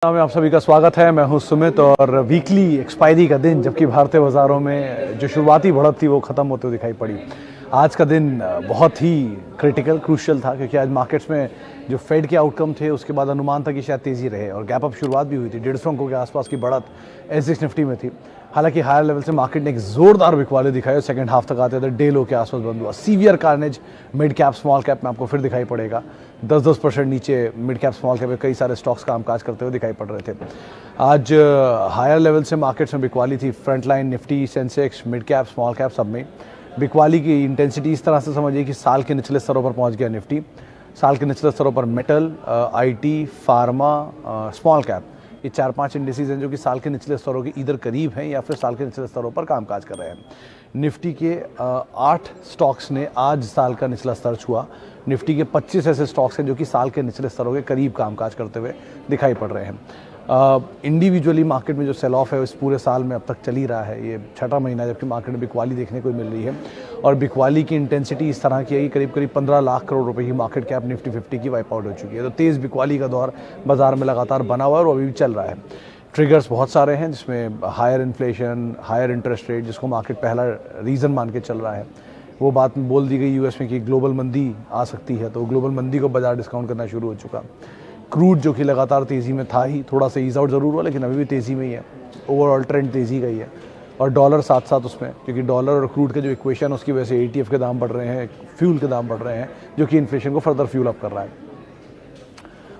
में आप सभी का स्वागत है। मैं हूं सुमित और वीकली एक्सपायरी का दिन, जबकि भारतीय बाज़ारों में जो शुरुआती बढ़त थी वो ख़त्म होते हुए दिखाई पड़ी। आज का दिन बहुत ही क्रूशियल था, क्योंकि आज मार्केट्स में जो फेड के आउटकम थे उसके बाद अनुमान था कि शायद तेज़ी रहे और गैप अप शुरुआत भी हुई थी। 150 अंकों के आसपास की बढ़त एसएक्स निफ्टी में थी। हालांकि हायर लेवल से मार्केट ने एक जोरदार बिकवाली दिखाई और सेकंड हाफ तक आते थे डे लो के आसपास बंद हुआ। Severe carnage mid cap small cap में आपको फिर दिखाई पड़ेगा। 10% नीचे मिड कैप स्मॉल कैप में कई सारे स्टॉक्स कामकाज करते हुए दिखाई पड़ रहे थे। आज हायर लेवल से मार्केट्स में बिकवाली थी। Front line Nifty, Sensex, mid cap, small cap सब में बिकवाली की इंटेंसिटी इस तरह से समझिए कि साल के निचले स्तरों पर पहुंच गया निफ्टी। साल के निचले स्तरों पर metal, IT, pharma, small cap, ये 4-5 इंडिसेस हैं जो कि साल के निचले स्तरों के इधर करीब हैं या फिर साल के निचले स्तरों पर कामकाज कर रहे हैं। निफ्टी के 8 स्टॉक्स ने आज साल का निचला स्तर छुआ। निफ्टी के 25 ऐसे स्टॉक्स हैं जो कि साल के निचले स्तरों के करीब कामकाज करते हुए दिखाई पड़ रहे हैं। इंडिविजुअली मार्केट में जो सेल ऑफ है इस पूरे साल में अब तक चल ही रहा है। ये छठा महीना जबकि मार्केट में बिकवाली देखने को मिल रही है और बिकवाली की इंटेंसिटी इस तरह की है कि करीब 15 लाख करोड़ रुपए की मार्केट कैप निफ्टी 50 की वाइप आउट हो चुकी है। तो तेज़ बिकवाली का दौर बाजार में लगातार बना हुआ है और अभी भी चल रहा है। ट्रिगर्स बहुत सारे हैं, जिसमें higher inflation, higher interest rate, जिसको मार्केट पहला रीज़न मान के चल रहा है। वो बात बोल दी गई यूएस में कि ग्लोबल मंदी आ सकती है, तो ग्लोबल मंदी को बाजार डिस्काउंट करना शुरू हो चुका। क्रूड जो कि लगातार तेज़ी में था ही, थोड़ा सा ईज आउट ज़रूर हुआ लेकिन अभी भी तेज़ी में ही है। ओवरऑल ट्रेंड तेज़ी का ही है और डॉलर साथ साथ उसमें, क्योंकि डॉलर और क्रूड के जो इक्वेशन उसकी वजह से एटीएफ के दाम बढ़ रहे हैं, फ्यूल के दाम बढ़ रहे हैं, जो कि इन्फ्लेशन को फर्दर फ्यूल अप कर रहा है।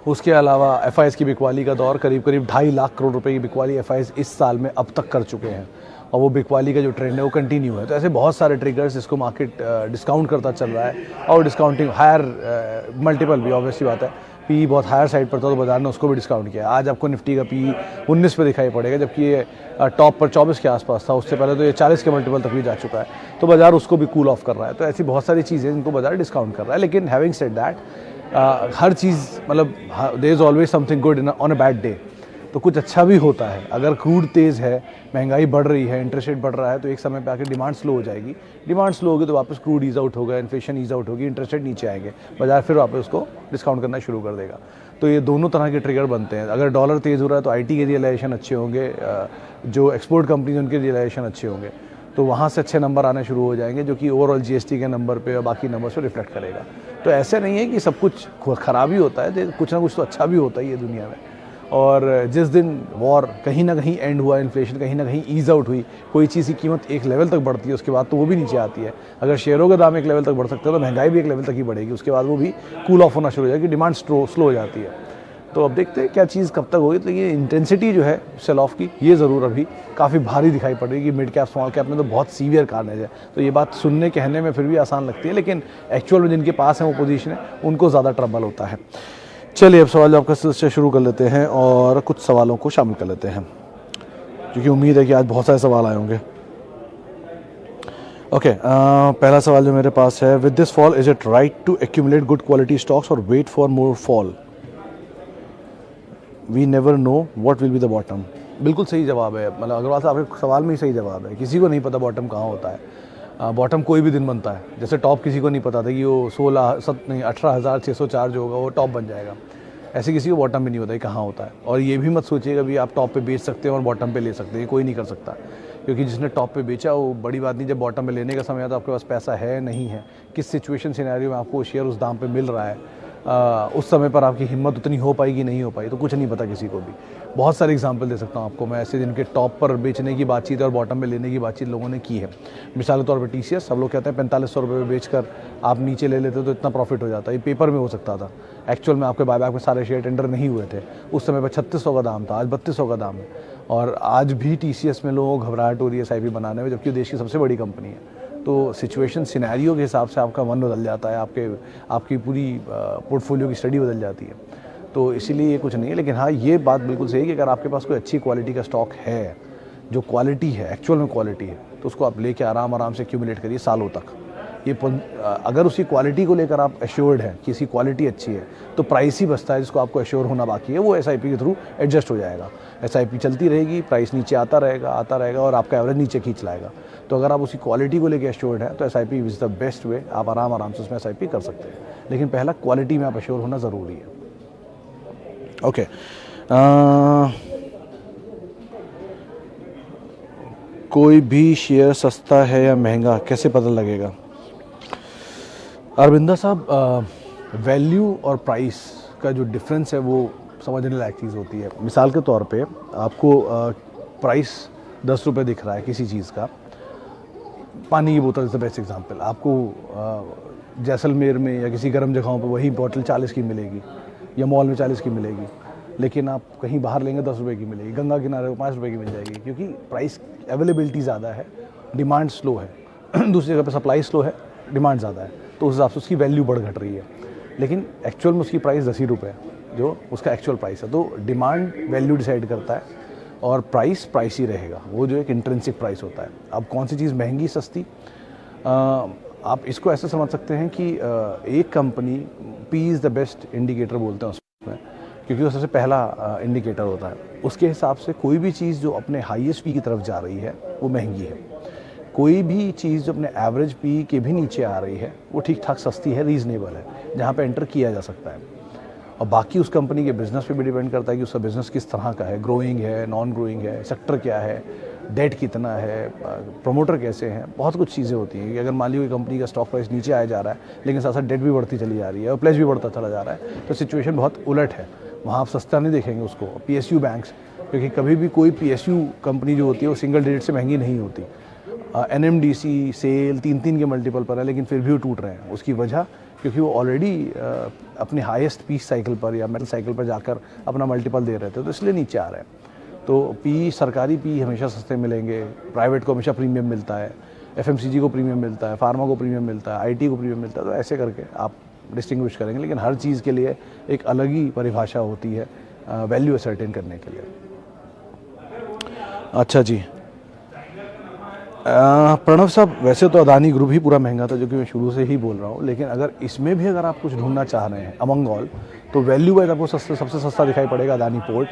उसके अलावा एफआईएस की बिकवाली का दौर करीब 2.5 लाख करोड़ रुपए की बिकवाली एफआईएस इस साल में अब तक कर चुके हैं और वो बिकवाली का जो ट्रेंड है वो कंटिन्यू है। तो ऐसे बहुत सारे ट्रिगर्स जिसको मार्केट डिस्काउंट करता चल रहा है और डिस्काउंटिंग हायर मल्टीपल भी ऑब्वियसली बात है। पी बहुत हायर साइड पर था तो बाजार ने उसको भी डिस्काउंट किया। आज आपको निफ्टी का पी 19 पे दिखाई पड़ेगा, जबकि ये टॉप पर 24 के आसपास था। उससे पहले तो ये 40 के मल्टीपल तक भी जा चुका है, तो बाजार उसको भी कूल ऑफ कर रहा है। तो ऐसी बहुत सारी चीज़ें जिनको बाजार डिस्काउंट कर रहा है। लेकिन हैविंग सेड दैट, हर चीज़ मतलब there is always something good on a bad day. तो कुछ अच्छा भी होता है। अगर क्रूड तेज़ है, महंगाई बढ़ रही है, इंटरेस्ट रेट बढ़ रहा है, तो एक समय पे आकर डिमांड स्लो हो जाएगी। डिमांड स्लो होगी तो वापस क्रूड ईज आउट होगा, इन्फ्लेशन ईज आउट होगी, इंटरेस्ट रेट नीचे आएंगे, बाजार फिर वापस उसको डिस्काउंट करना शुरू कर देगा। तो ये दोनों तरह के ट्रिगर बनते हैं। अगर डॉलर तेज़ हो रहा है तो आईटी के रियलाइजेशन अच्छे होंगे, जो एक्सपोर्ट कंपनीज उनके रियलाइजेशन अच्छे होंगे, तो वहाँ से अच्छे नंबर आने शुरू हो जाएंगे, जो कि ओवरऑल जीएसटी के नंबर पे और बाकी नंबर पे रिफ्लेक्ट करेगा। तो ऐसे नहीं है कि सब कुछ खराब ही होता है, कुछ ना कुछ तो अच्छा भी होता है ये दुनिया में। और जिस दिन वॉर कहीं ना कहीं एंड हुआ, इन्फ्लेशन कहीं ना कहीं ईज आउट हुई, कोई चीज़ की कीमत एक लेवल तक बढ़ती है, उसके बाद तो वो भी नीचे आती है। अगर शेयरों का दाम एक लेवल तक बढ़ सकता है तो महंगाई भी एक लेवल तक ही बढ़ेगी, उसके बाद वो भी कूल ऑफ होना शुरू हो जाएगी, डिमांड स्लो हो जाती है। तो अब देखते हैं क्या चीज़ कब तक होगी। तो ये इंटेंसिटी जो है सेल ऑफ की, ये ज़रूर अभी काफ़ी भारी दिखाई पड़ रही है कि मिड कैप स्मॉल कैप में तो बहुत सीवियर कार्नेज है। तो ये बात सुनने कहने में फिर भी आसान लगती है, लेकिन एक्चुअल में जिनके पास है वो पोजीशन है उनको ज़्यादा ट्रबल होता है। चलिए अब सवाल जवाब का सिलसिला शुरू कर लेते हैं और कुछ सवालों को शामिल कर लेते हैं, क्योंकि उम्मीद है कि आज बहुत सारे सवाल आए होंगे। ओके, पहला सवाल जो मेरे पास है, with this fall is it right to accumulate good quality stocks और wait for more fall? We never know what will be the bottom. बिल्कुल सही जवाब है। मतलब अग्रवाल साहब आपके सवाल में ही सही जवाब है। किसी को नहीं पता बॉटम कहाँ होता है। बॉटम कोई भी दिन बनता है। जैसे टॉप किसी को नहीं पता था कि वो 18,604 जो होगा वो टॉप बन जाएगा। ऐसे किसी को बॉटम भी नहीं होता है कहाँ होता है। और ये भी मत सोचिएगा भी आप टॉप पे बेच सकते हैं और बॉटम पे ले सकते हैं, ये कोई नहीं कर सकता। क्योंकि जिसने टॉप पे बेचा वो बड़ी बात नहीं, जब बॉटम पे लेने का समय आता है आपके पास पैसा है नहीं है, किस सिचुएशन सिनेरियो में आपको शेयर उस दाम पे मिल रहा है, उस समय पर आपकी हिम्मत उतनी हो पाएगी नहीं हो पाई, तो कुछ नहीं पता किसी को भी। बहुत सारे एग्जांपल दे सकता हूँ आपको मैं ऐसे, जिनके टॉप पर बेचने की बातचीत और बॉटम में लेने की बातचीत लोगों ने की है। मिसाल के तौर पर टीसीएस, सब लोग कहते हैं 4500 रुपये में बेचकर आप नीचे ले लेते तो इतना प्रॉफिट हो जाता है। ये पेपर में हो सकता था, एक्चुअल में आपके बायबैक में सारे शेयर टेंडर नहीं हुए थे। उस समय पर 3600 का दाम था, आज 3200 का दाम है। और आज भी टीसीएस में लोगों को घबराहट हो रही है एसआईपी बनाने में, जबकि देश की सबसे बड़ी कंपनी है। तो सिचुएशन सिनेरियो के हिसाब से आपका मन बदल जाता है, आपकी पूरी पोर्टफोलियो की स्टडी बदल जाती है। तो इसीलिए ये कुछ नहीं है। लेकिन हाँ, ये बात बिल्कुल सही है कि अगर आपके पास कोई अच्छी क्वालिटी का स्टॉक है, जो क्वालिटी है, एक्चुअल में क्वालिटी है, तो उसको आप लेके आराम से एक्यूमुलेट करिए सालों तक। ये अगर उसी क्वालिटी को लेकर आप एश्योर्ड हैं कि इसकी क्वालिटी अच्छी है, तो प्राइस ही बचता है जिसको आपको एश्योर होना बाकी है, वो एसआईपी के थ्रू एडजस्ट हो जाएगा। एसआईपी चलती रहेगी, प्राइस नीचे आता रहेगा और आपका एवरेज नीचे खींच लाएगा। तो अगर आप उसी क्वालिटी को लेकर एश्योर्ड है तो SIP is the best way, आप आराम से उसमें एसआईपी कर सकते हैं। लेकिन पहला क्वालिटी में आप एश्योर होना ज़रूरी है। ओके, कोई भी शेयर सस्ता है या महंगा कैसे पता लगेगा? अरविंदा साहब, वैल्यू और प्राइस का जो डिफरेंस है वो समझने लायक चीज़ होती है। मिसाल के तौर पे आपको प्राइस 10 रुपये दिख रहा है किसी चीज़ का, पानी की बोतल इज़ द बेस्ट एग्जांपल। आपको जैसलमेर में या किसी गर्म जगहों पे वही बोतल 40 की मिलेगी या मॉल में 40 की मिलेगी, लेकिन आप कहीं बाहर लेंगे 10 रुपये की मिलेगी, गंगा किनारे 5 रुपये की मिल जाएगी, क्योंकि प्राइस अवेलेबिलिटी ज़्यादा है, डिमांड स्लो है। दूसरी जगह पे सप्लाई स्लो है, डिमांड ज़्यादा है, तो उस हिसाब से उसकी वैल्यू बढ़ घट रही है, लेकिन एक्चुअल में उसकी प्राइस 10 ही रुपये है जो उसका एक्चुअल प्राइस है। तो डिमांड वैल्यू डिसाइड करता है और प्राइस ही रहेगा, वो जो एक इंट्रिंसिक प्राइस होता है। अब कौन सी चीज़ महंगी सस्ती, आप इसको ऐसे समझ सकते हैं कि एक company P is the best indicator बोलते हैं उसमें, क्योंकि वो सबसे पहला इंडिकेटर होता है। उसके हिसाब से कोई भी चीज़ जो अपने हाईएस्ट पी की तरफ जा रही है वो महंगी है, कोई भी चीज़ जो अपने एवरेज पी के भी नीचे आ रही है वो ठीक ठाक सस्ती है, रीज़नेबल है, जहाँ पे एंटर किया जा सकता है। और बाकी उस कंपनी के बिज़नेस पे भी डिपेंड करता है कि उसका बिज़नेस किस तरह का है, ग्रोइंग है, नॉन ग्रोइंग है, सेक्टर क्या है, डेट कितना है, प्रमोटर कैसे हैं, बहुत कुछ चीज़ें होती हैं। कि अगर मान लीजिए कोई कंपनी का स्टॉक प्राइस नीचे आया जा रहा है लेकिन साथ साथ डेट भी बढ़ती चली जा रही है और प्लेज भी बढ़ता चला जा रहा है, तो सिचुएशन बहुत उलट है, वहाँ आप सस्ता नहीं देखेंगे उसको। PSU बैंक्स, क्योंकि कभी भी कोई PSU कंपनी जो होती है वो सिंगल डिजिट से महंगी नहीं होती। NMDC सेल 3 के मल्टीपल पर है लेकिन फिर भी वो टूट रहे हैं। उसकी वजह क्योंकि वो ऑलरेडी अपने हाईएस्ट पीस साइकिल पर या मेटल साइकिल पर जाकर अपना मल्टीपल दे रहे थे, तो इसलिए नीचे आ रहे हैं। तो पी, सरकारी पी हमेशा सस्ते मिलेंगे, प्राइवेट को हमेशा प्रीमियम मिलता है, FMCG को प्रीमियम मिलता है, फार्मा को प्रीमियम मिलता है, IT को प्रीमियम मिलता है। तो ऐसे करके आप डिस्टिंग्विश करेंगे, लेकिन हर चीज़ के लिए एक अलग ही परिभाषा होती है वैल्यू असर्टेन करने के लिए। अच्छा जी, प्रणव साहब, वैसे तो अदानी ग्रुप ही पूरा महंगा था, जो कि मैं शुरू से ही बोल रहा हूँ, लेकिन अगर इसमें भी अगर आप कुछ ढूंढना चाह रहे हैं अमंग ऑल, तो वैल्यू वाइज आपको सबसे सस्ता दिखाई पड़ेगा अदानी पोर्ट,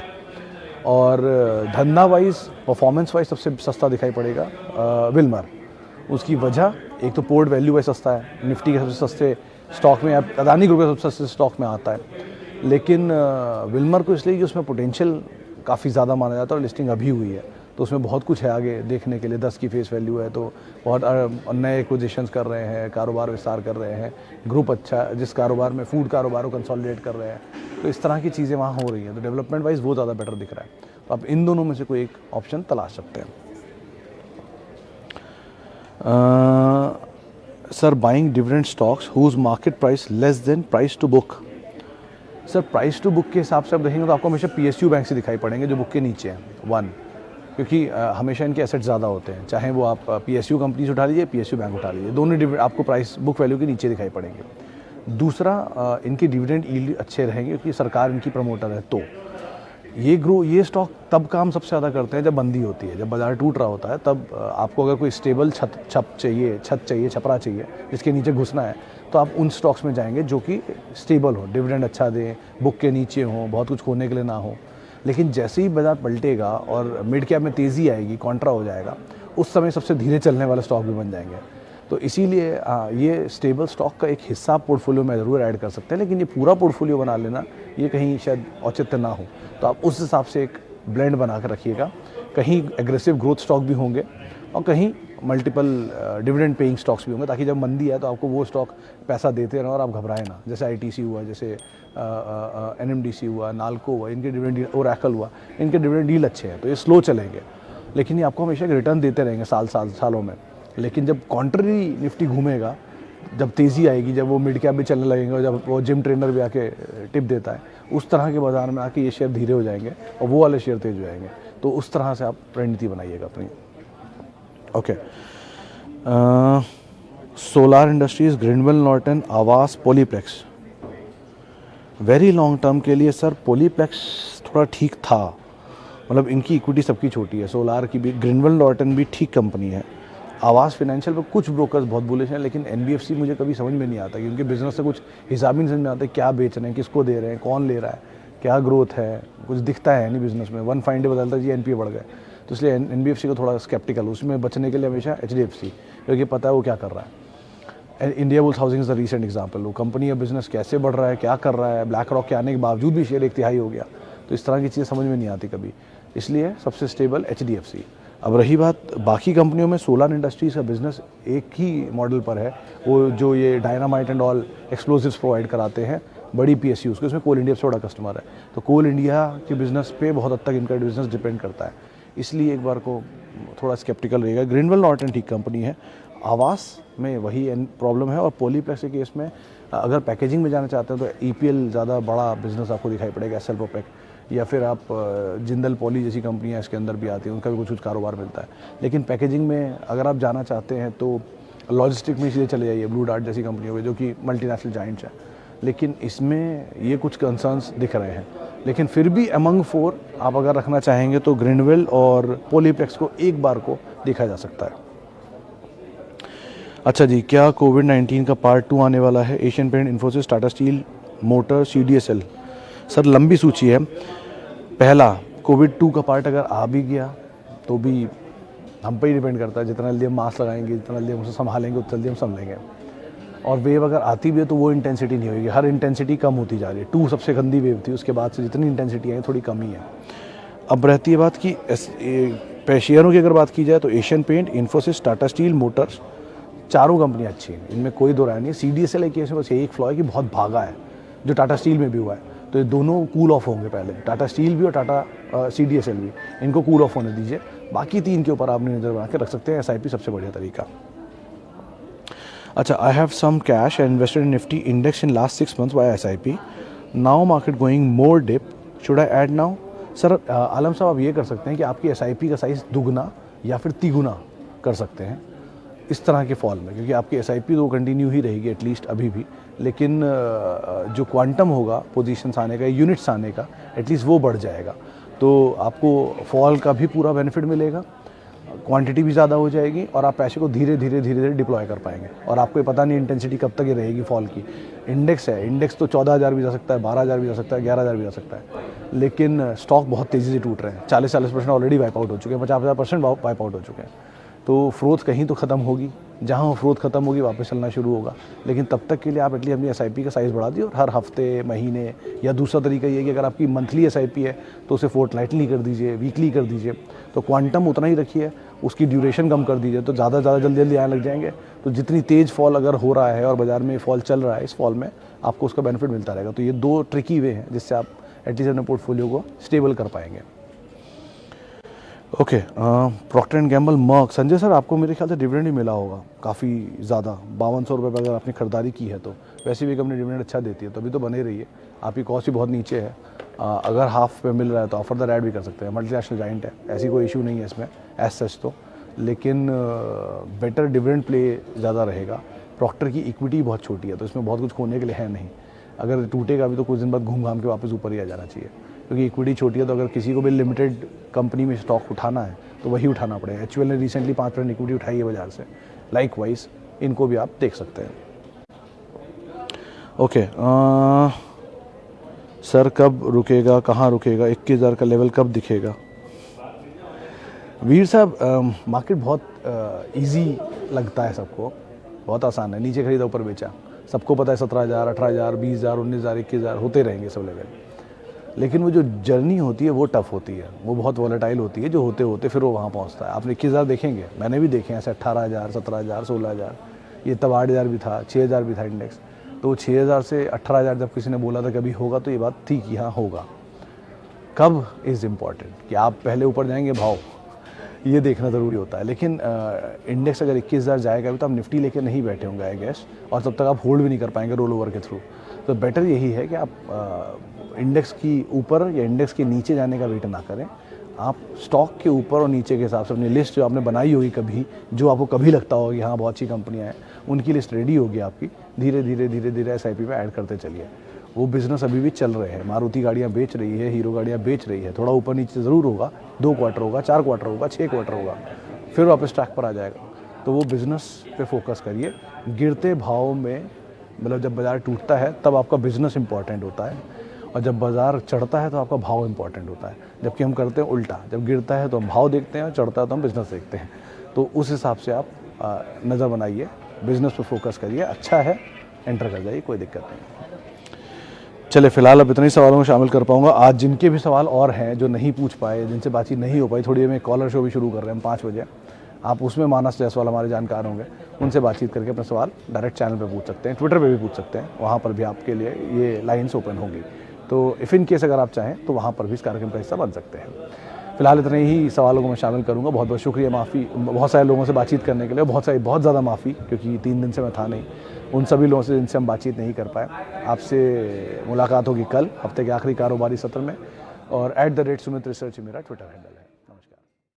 और धंधा वाइज, परफॉर्मेंस वाइज सबसे सस्ता दिखाई पड़ेगा विल्मर। उसकी वजह, एक तो पोर्ट वैल्यू वाइज सस्ता है, निफ्टी के सबसे सस्ते स्टॉक में, अदानी ग्रुप के सबसे सस्ते स्टॉक में आता है, लेकिन विल्मर को इसलिए कि उसमें पोटेंशियल काफ़ी ज़्यादा माना जाता है और लिस्टिंग अभी हुई है, तो उसमें बहुत कुछ है आगे देखने के लिए। 10 की फेस वैल्यू है, तो बहुत नए एक्विजिशंस कर रहे हैं, कारोबार विस्तार कर रहे हैं, ग्रुप अच्छा, जिस कारोबार में फूड कारोबार को कंसोलिडेट कर रहे हैं, तो इस तरह की चीज़ें वहाँ हो रही हैं। तो डेवलपमेंट वाइज वो ज़्यादा बेटर दिख रहा है, तो आप इन दोनों में से कोई एक ऑप्शन तलाश सकते हैं। Sir, buying dividend stocks whose market price less than price to book. Sir, price to book के हिसाब से आप देखेंगे तो आपको हमेशा PSU बैंक से दिखाई पड़ेंगे जो बुक के नीचे हैं, 1, क्योंकि हमेशा इनके एसेट ज़्यादा होते हैं, चाहे वो आप PSU कंपनी से उठा लीजिए, PSU बैंक उठा लीजिए, दोनों आपको प्राइस बुक वैल्यू के नीचे दिखाई पड़ेंगे। दूसरा, इनकी डिविडेंड यील्ड अच्छे रहेंगे क्योंकि सरकार इनकी प्रमोटर है। तो ये स्टॉक तब काम सबसे ज़्यादा करते हैं जब मंदी होती है, जब बाजार टूट रहा होता है, तब आपको अगर कोई स्टेबल छत चाहिए, छपरा चाहिए जिसके नीचे घुसना है, तो आप उन स्टॉक्स में जाएंगे जो कि स्टेबल हो, डिविडेंड अच्छा दें, बुक के नीचे हो, बहुत कुछ खोने के लिए ना हो। लेकिन जैसे ही बाजार पलटेगा और मिड कैप में तेज़ी आएगी, कॉन्ट्रा हो जाएगा, उस समय सबसे धीरे चलने वाले स्टॉक भी बन जाएंगे। तो इसीलिए ये स्टेबल स्टॉक का एक हिस्सा पोर्टफोलियो में ज़रूर ऐड कर सकते हैं, लेकिन ये पूरा पोर्टफोलियो बना लेना ये कहीं शायद औचित्य ना हो। तो आप उस हिसाब से एक ब्लेंड बना कर रखिएगा। कहीं एग्रेसिव ग्रोथ स्टॉक भी होंगे और कहीं मल्टीपल डिविडेंड पेइंग स्टॉक्स भी होंगे, ताकि जब मंदी है तो आपको वो स्टॉक पैसा देते रहें और आप घबराएं ना। जैसे ITC हुआ, जैसे NMDC हुआ, नाल्को हुआ, इनके डिविडेंड डील, और रैकल हुआ, इनके डिविडेंड डील अच्छे हैं, तो ये स्लो चलेंगे, लेकिन ये आपको हमेशा रिटर्न देते रहेंगे सालों में। लेकिन जब कॉन्ट्ररी निफ्टी घूमेगा, जब तेज़ी आएगी, जब वो मिड कैप भी चलने लगेंगे और जब वो जिम ट्रेनर भी आके टिप देता है, उस तरह के बाजार में आके ये शेयर धीरे हो जाएंगे और वो वाले शेयर तेज हो जाएंगे। तो उस तरह से आप रणनीति बनाइएगा अपनी। Okay, solar industries, Grindwell Norton, आवास, पॉलीप्लेक्स। वेरी लॉन्ग टर्म के लिए सर पॉलीप्लेक्स थोड़ा ठीक था, मतलब इनकी इक्विटी सबकी छोटी है, सोलार की भी, ग्रिंडवेल नॉर्टन भी ठीक कंपनी है। आवास फाइनेंशियल पर कुछ ब्रोकर्स बहुत बुलिश हैं, लेकिन NBFC मुझे कभी समझ में नहीं आता कि उनके बिजनेस से कुछ हिसाब ही नहीं समझ में आता, क्या बेच रहे हैं, किसको दे रहे हैं, कौन ले रहा है, क्या ग्रोथ है, कुछ दिखता है नहीं बिजनेस में। वन फाइन डे बदलता जी NPA बढ़ गए, तो इसलिए NBFC को थोड़ा स्केप्टिकल, उसमें बचने के लिए हमेशा HDFC, क्योंकि पता है वो क्या कर रहा है। Indiabulls housing is the recent example, वो कंपनी या बिजनेस कैसे बढ़ रहा है, क्या कर रहा है, ब्लैक रॉक के आने के बावजूद भी शेयर 1/3 हो गया, तो इस तरह की चीज़ें समझ में नहीं आती कभी, इसलिए सबसे स्टेबल HDFC। अब रही बात बाकी कंपनियों में, सोलार इंडस्ट्रीज़ का बिजनेस एक ही मॉडल पर है, वो जो ये dynamite and all explosives provide कराते हैं बड़ी PSUs को, इसमें कोल इंडिया से बड़ा कस्टमर है, तो कोल इंडिया के बिज़नेस पे बहुत हद तक इनका बिज़नेस डिपेंड करता है, इसलिए एक बार को थोड़ा स्केप्टिकल रहेगा। ग्रिंडवेल नॉर्टन ठीक कंपनी है, आवास में वही प्रॉब्लम है, और पॉलीप्लेक्स के केस में अगर पैकेजिंग में जाना चाहते हैं तो EPL ज़्यादा बड़ा बिजनेस आपको दिखाई पड़ेगा, SL प्रोपेक, या फिर आप जिंदल पॉली जैसी कंपनियां इसके अंदर भी आती हैं, उनका भी कुछ कारोबार मिलता है। लेकिन पैकेजिंग में अगर आप जाना चाहते हैं तो लॉजिस्टिक में सीधे चले जाइए ब्लू डार्ट जैसी कंपनियों में, जो कि मल्टीनेशनल जाइंट्स हैं, लेकिन इसमें ये कुछ कंसर्न्स दिख रहे हैं। लेकिन फिर भी अमंग 4 आप अगर रखना चाहेंगे तो ग्रिंडवेल और पॉलीप्लेक्स को एक बार को देखा जा सकता है। अच्छा जी, क्या कोविड-19 का पार्ट 2 आने वाला है? Asian paint, Infosys, Tata steel motor, CDSL। Sir लंबी सूची है। पहला, कोविड-2 का पार्ट अगर आ भी गया तो भी हम पे ही डिपेंड करता है, जितना जल्दी हम मास्क लगाएंगे, जितना जल्दी हम उसे संभालेंगे, उतना जल्दी हम संभलेंगे। और वेव अगर आती भी है तो वो इंटेंसिटी नहीं होगी, हर इंटेंसिटी कम होती जा रही है। 2 सबसे गंदी वेव थी, उसके बाद से जितनी इंटेंसिटी आई थोड़ी कम ही है। अब रहती है बात कि शेयरों की अगर बात की जाए तो Asian paint, Infosys, Tata steel motors, चारों कंपनियाँ अच्छी हैं, इनमें कोई दो राय नहीं है। CDSL केस में बस यही एक फ्लॉ है कि बहुत भागा है, जो टाटा स्टील में भी हुआ है, तो ये दोनों कूल ऑफ होंगे पहले, टाटा स्टील भी और टाटा CDSL भी, इनको कूल ऑफ होने दीजिए। बाकी 3 के ऊपर आपने नज़र बना के रख सकते हैं, SIP सबसे बढ़िया तरीका। अच्छा, I have some cash and invested in Nifty index in last 6 months by SIP, now market going more dip, should I add now? Sir Alam साहब, आप ये कर सकते हैं कि आपकी SIP का साइज़ दुगना या फिर तिगुना कर सकते हैं इस तरह के फॉल में, क्योंकि आपकी SIP तो कंटिन्यू ही रहेगी एटलीस्ट अभी भी, लेकिन जो क्वांटम होगा पोजीशंस आने का, यूनिट्स आने का, एटलीस्ट वो बढ़ जाएगा, तो आपको फॉल का भी पूरा बेनिफिट मिलेगा, क्वांटिटी भी ज़्यादा हो जाएगी, और आप पैसे को धीरे धीरे डिप्लॉय कर पाएंगे, और आपको पता नहीं इंटेंसिटी कब तक ये रहेगी फॉल की। इंडेक्स है, इंडेक्स तो 14,000 भी जा सकता है, 12,000 भी जा सकता है, 11,000 भी जा सकता है, लेकिन स्टॉक बहुत तेज़ी से टूट रहे हैं, 40% ऑलरेडी वाइप आउट हो चुके हैं, 50% वाइप आउट हो चुके हैं, तो फ्रोथ कहीं तो ख़त्म होगी, जहाँ वो फ्रोथ ख़त्म होगी वापस चलना शुरू होगा। लेकिन तब तक के लिए आप एटलीस्ट अपनी SIP का साइज़ बढ़ा दिए, और हर हफ्ते, महीने, या दूसरा तरीका ये कि अगर आपकी मंथली SIP है तो उसे फोर्टनाइटली कर दीजिए, वीकली कर दीजिए, तो क्वांटम उतना ही रखिए, उसकी ड्यूरेशन कम कर दीजिए, तो ज़्यादा जल्दी आने लग जाएंगे। तो जितनी तेज़ फॉल अगर हो रहा है और बाज़ार में फॉल चल रहा है, इस फॉल में आपको उसका बेनिफिट मिलता रहेगा। तो ये 2 ट्रिकी वे हैं जिससे आप एटलीस्ट अपने पोर्टफोलियो को स्टेबल कर पाएंगे। Okay, Procter and Gamble, Merck. Sanjay sir, आपको मेरे ख्याल से डिविडेंड ही मिला होगा काफ़ी ज़्यादा, 5200 रुपये पर अगर आपने खरीदारी की है तो। वैसे भी कंपनी डिविडेंड अच्छा देती है, तभी तो बने रही है। आपकी कॉस्ट भी बहुत नीचे है, अगर हाफ पे मिल रहा है तो ऑफर द ऐड भी कर सकते हैं, मल्टीनेशनल जाइंट है, ऐसी कोई इशू नहीं है इसमें एज सच तो, लेकिन बेटर डिविडेंड प्ले ज़्यादा रहेगा। प्रॉक्टर की इक्विटी बहुत छोटी है, तो इसमें बहुत कुछ खोने के लिए है नहीं, अगर टूटेगा भी तो कुछ दिन बाद घूम घाम के वापस ऊपर ही आ जाना चाहिए, क्योंकि इक्विटी छोटी है। तो अगर किसी को भी लिमिटेड कंपनी में स्टॉक उठाना है तो वही उठाना पड़ेगा। HUL ने रिसेंटली 5% इक्विटी उठाई है बाजार से, लाइकवाइज इनको भी आप देख सकते हैं। ओके, सर कब रुकेगा, कहाँ रुकेगा, 21,000 का लेवल कब दिखेगा? वीर साहब, मार्केट बहुत इजी लगता है सबको, बहुत आसान है, नीचे खरीदा ऊपर बेचा, सबको पता है 17,000, 18,000, 20,000, 19,000, 21,000 होते रहेंगे सब लेवल। लेकिन वो जो जर्नी होती है वो टफ़ होती है, वो बहुत वॉलेटाइल होती है, जो होते होते फिर वो वहाँ पहुँचता है। आप 21,000 देखेंगे, मैंने भी देखे हैं ऐसे 18,000, 17,000, 16,000, ये तब 8,000 भी था, 6,000 भी था इंडेक्स। तो 6,000 से 18,000 जब किसी ने बोला था कभी होगा, तो ये बात थी कि हाँ होगा। कब इज़ इम्पॉर्टेंट, कि आप पहले ऊपर जाएंगे भाव, ये देखना ज़रूरी होता है। लेकिन इंडेक्स अगर 21,000 जाएगा भी तो आप निफ्टी लेके नहीं बैठे होंगे आई गेस, और तब तक आप होल्ड भी नहीं कर पाएंगे रोल ओवर के थ्रू। तो बेटर यही है कि आप इंडेक्स की ऊपर या इंडेक्स के नीचे जाने का वेट ना करें, आप स्टॉक के ऊपर और नीचे के हिसाब से अपनी लिस्ट जो आपने बनाई होगी कभी, जो आपको कभी लगता होगा कि हाँ बहुत अच्छी कंपनियाँ हैं, उनकी लिस्ट रेडी होगी आपकी, धीरे धीरे SIP में ऐड करते चलिए। वो बिज़नेस अभी भी चल रहे हैं, मारुति गाड़ियाँ बेच रही है, हीरो गाड़ियाँ बेच रही है, थोड़ा ऊपर नीचे ज़रूर होगा, 2 क्वार्टर होगा, 4 क्वार्टर होगा, 6 क्वार्टर होगा, फिर वापस ट्रैक पर आ जाएगा। तो वो बिज़नेस पे फोकस करिए। गिरते भाव में, मतलब जब बाज़ार टूटता है तब आपका बिज़नेस इंपॉर्टेंट होता है, और जब बाज़ार चढ़ता है तो आपका भाव इंपॉर्टेंट होता है। जबकि हम करते हैं उल्टा, जब गिरता है तो हम भाव देखते हैं, और चढ़ता है तो हम बिज़नेस देखते हैं। तो उस हिसाब से आप नज़र बनाइए, बिज़नेस पे फोकस करिए, अच्छा है एंटर कर जाइए, कोई दिक्कत नहीं। चले फिलहाल अब इतने ही सवालों में शामिल कर पाऊंगा। आज जिनके भी सवाल और हैं जो नहीं पूछ पाए, जिनसे बातचीत नहीं हो पाई, थोड़ी देर में कॉलर शो भी शुरू कर रहे हैं हम 5 बजे। आप उसमें मानस जायसवाल हमारे जानकार होंगे, उनसे बातचीत करके अपने सवाल डायरेक्ट चैनल पे पूछ सकते हैं, ट्विटर पे भी पूछ सकते हैं, वहाँ पर भी आपके लिए ये लाइन्स ओपन होंगी। तो इफ़ इन केस अगर आप चाहें तो वहाँ पर भी इस कार्यक्रम का हिस्सा बन सकते हैं। फिलहाल इतने ही सवालों को मैं शामिल करूँगा। बहुत बहुत शुक्रिया, माफ़ी बहुत सारे लोगों से बातचीत करने के लिए, बहुत ज़्यादा माफ़ी, क्योंकि 3 दिन से मैं था नहीं। उन सभी लोगों से जिनसे हम बातचीत नहीं कर पाए। आपसे मुलाकात होगी कल हफ्ते के आखिरी कारोबारी सत्र में, और @सुमित रिसर्च मेरा ट्विटर हैंडल है।